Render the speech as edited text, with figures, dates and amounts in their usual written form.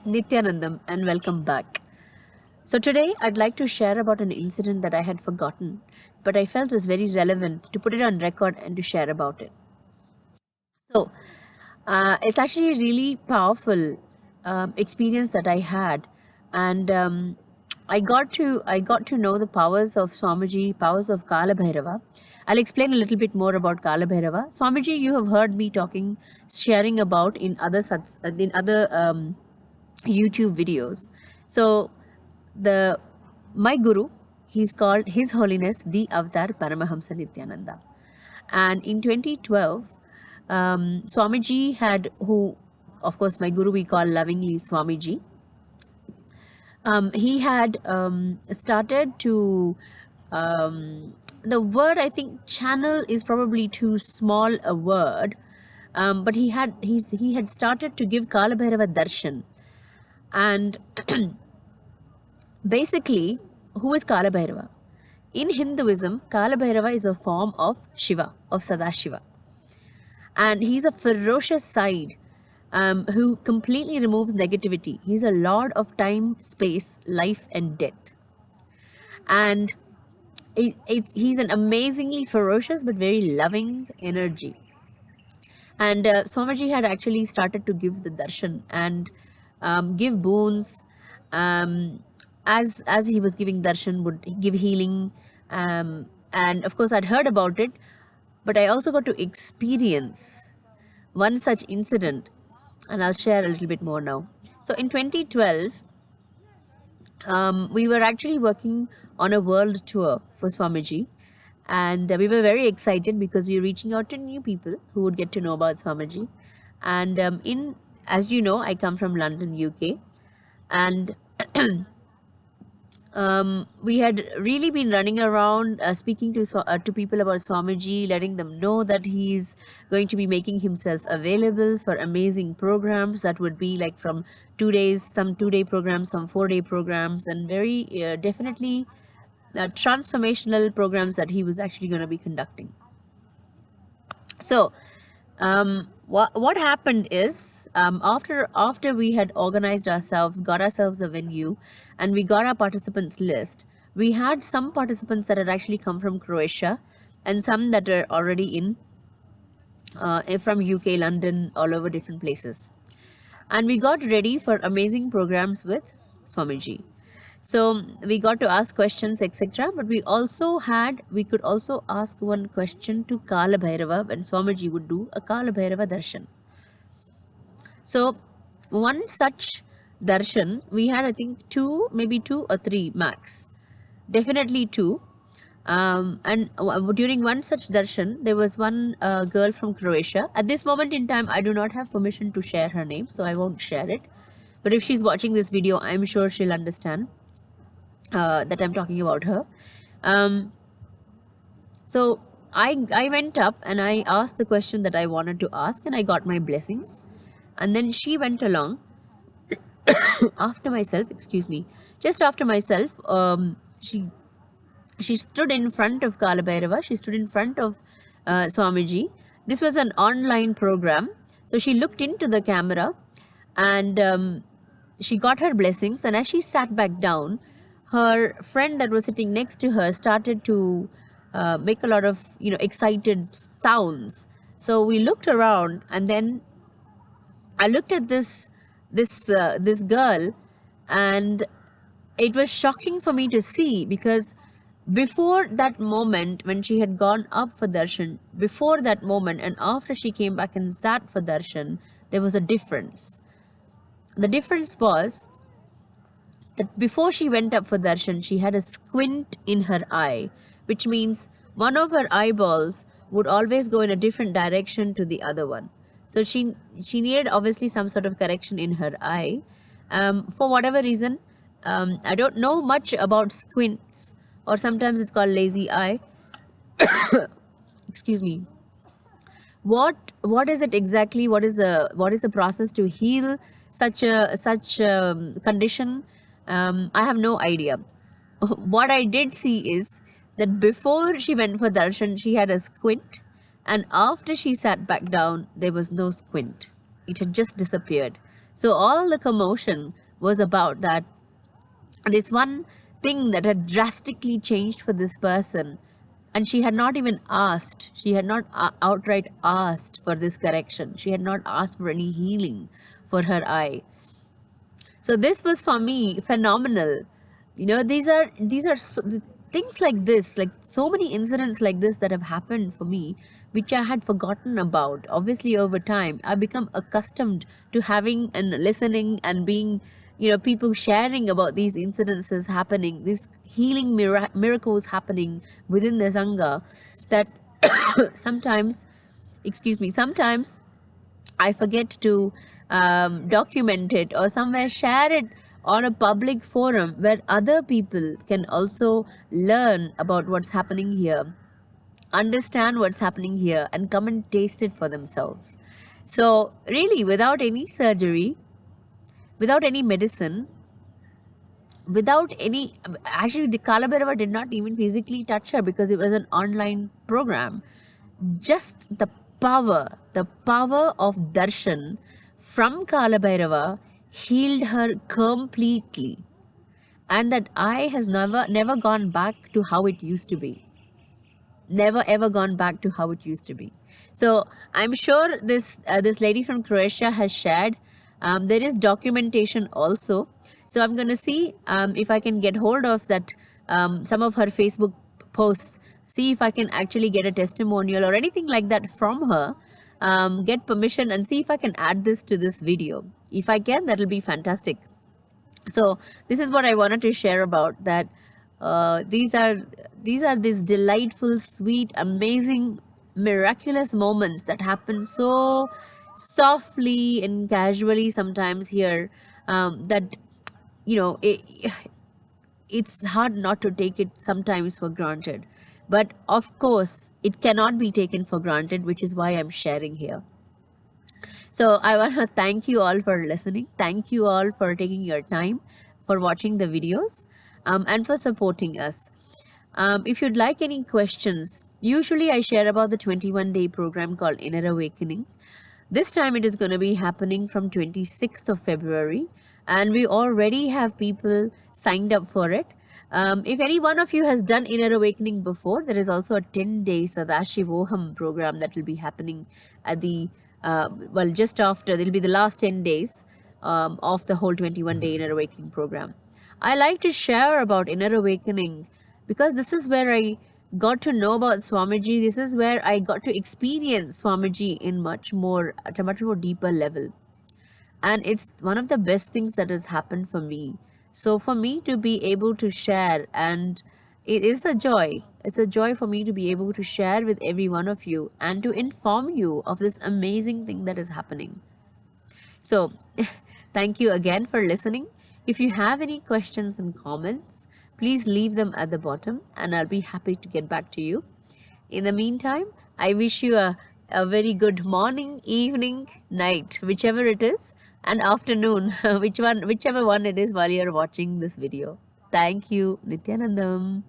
Nityanandam, and welcome back. So today I'd like to share about an incident that I had forgotten, but I felt was very relevant to put it on record and to share about it. So it's actually a really powerful experience that I had, and I got to know the powers of Swamiji, powers of Kala Bhairava. I'll explain a little bit more about Kala Bhairava. Swamiji, you have heard me talking, sharing about in other YouTube videos. So the my guru, he's called His Holiness the Avatar Paramahamsa Nityananda, and in 2012, Swamiji had, who of course my guru we call lovingly Swamiji, he had started to the word, I think channel is probably too small a word, but he had started to give Kala Bhairava darshan. And basically, who is Kala Bhairava? In Hinduism, Kala Bhairava is a form of Shiva, of Sadashiva. And he's a ferocious side who completely removes negativity. He's a lord of time, space, life, and death. And he's an amazingly ferocious but very loving energy. And Swamiji had actually started to give the darshan and give boons. As he was giving darshan, would give healing. And of course, I'd heard about it, but I also got to experience one such incident, and I'll share a little bit more now. So in 2012, we were actually working on a world tour for Swamiji, and we were very excited because we were reaching out to new people who would get to know about Swamiji. And as you know, I come from London, UK, and we had really been running around speaking to people about Swamiji, letting them know that he's going to be making himself available for amazing programs that would be like from 2 days, some 2-day programs, some 4-day programs, and very definitely transformational programs that he was actually going to be conducting. So what happened is, after we had organized ourselves, got ourselves a venue, and we got our participants list, we had some participants that had actually come from Croatia, and some that are already in from UK, London, all over different places. And we got ready for amazing programs with Swamiji. So we got to ask questions, etc. But we could also ask one question to Kala Bhairava when Swamiji would do a Kala Bhairava darshan. So one such darshan, we had, I think, maybe two or three max. Definitely two. And during one such darshan, there was one girl from Croatia. At this moment in time, I do not have permission to share her name, so I won't share it. But if she's watching this video, I'm sure she'll understand that I'm talking about her. So I went up and I asked the question that I wanted to ask, and I got my blessings. And then she went along after myself, just after myself. She stood in front of Kala Bhairava. She stood in front of Swamiji. This was an online program. So she looked into the camera, and she got her blessings. And as she sat back down, her friend that was sitting next to her started to make a lot of excited sounds. So we looked around, and then I looked at this girl, and it was shocking for me to see, because before that moment when she had gone up for darshan, before that moment and after she came back and sat for darshan, there was a difference. The difference was that before she went up for darshan, she had a squint in her eye, which means one of her eyeballs would always go in a different direction to the other one. So she needed obviously some sort of correction in her eye. For whatever reason, I don't know much about squints, or sometimes it's called lazy eye. Excuse me. What is it exactly? What is the process to heal such a condition? I have no idea. What I did see is that before she went for darshan, she had a squint, and after she sat back down, there was no squint. It had just disappeared. So all the commotion was about that this one thing that had drastically changed for this person, and she had not even asked, she had not outright asked for this correction, she had not asked for any healing for her eye. So this was for me phenomenal. You know, these are things like this, like so many incidents like this that have happened for me, which I had forgotten about. Obviously, over time, I've become accustomed to having and listening and being, people sharing about these incidences happening, these healing miracles happening within the Sangha, that sometimes, excuse me, sometimes I forget to document it or somewhere share it on a public forum where other people can also learn about what's happening here, understand what's happening here, and come and taste it for themselves. So, really, without any surgery, without any medicine, without any, actually, the Kala Bhairava did not even physically touch her because it was an online program. Just the power of darshan from Kala Bhairava healed her completely. And that eye has never gone back to how it used to be. Never ever gone back to how it used to be. So I'm sure this lady from Croatia has shared. There is documentation also. So I'm going to see if I can get hold of that, some of her Facebook posts, see if I can actually get a testimonial or anything like that from her, get permission and see if I can add this to this video. If I can, that'll be fantastic. So this is what I wanted to share about that. These are these delightful, sweet, amazing, miraculous moments that happen so softly and casually sometimes here, that it's hard not to take it sometimes for granted. But of course, it cannot be taken for granted, which is why I'm sharing here. So I want to thank you all for listening. Thank you all for taking your time, for watching the videos, and for supporting us. If you'd like any questions, usually I share about the 21-day program called Inner Awakening. This time it is going to be happening from 26th of February, and we already have people signed up for it. If any one of you has done Inner Awakening before, there is also a 10-day Sadashivoham program that will be happening at the, just after, it'll be the last 10 days of the whole 21-day Inner Awakening program. I like to share about Inner Awakening because this is where I got to know about Swamiji. This is where I got to experience Swamiji at a much more deeper level. And it's one of the best things that has happened for me. So for me to be able to share, and it is a joy. It's a joy for me to be able to share with every one of you and to inform you of this amazing thing that is happening. So thank you again for listening. If you have any questions and comments, please leave them at the bottom and I'll be happy to get back to you. In the meantime, I wish you a very good morning, evening, night, whichever it is, and afternoon, whichever one it is while you're watching this video. Thank you. Nityanandam.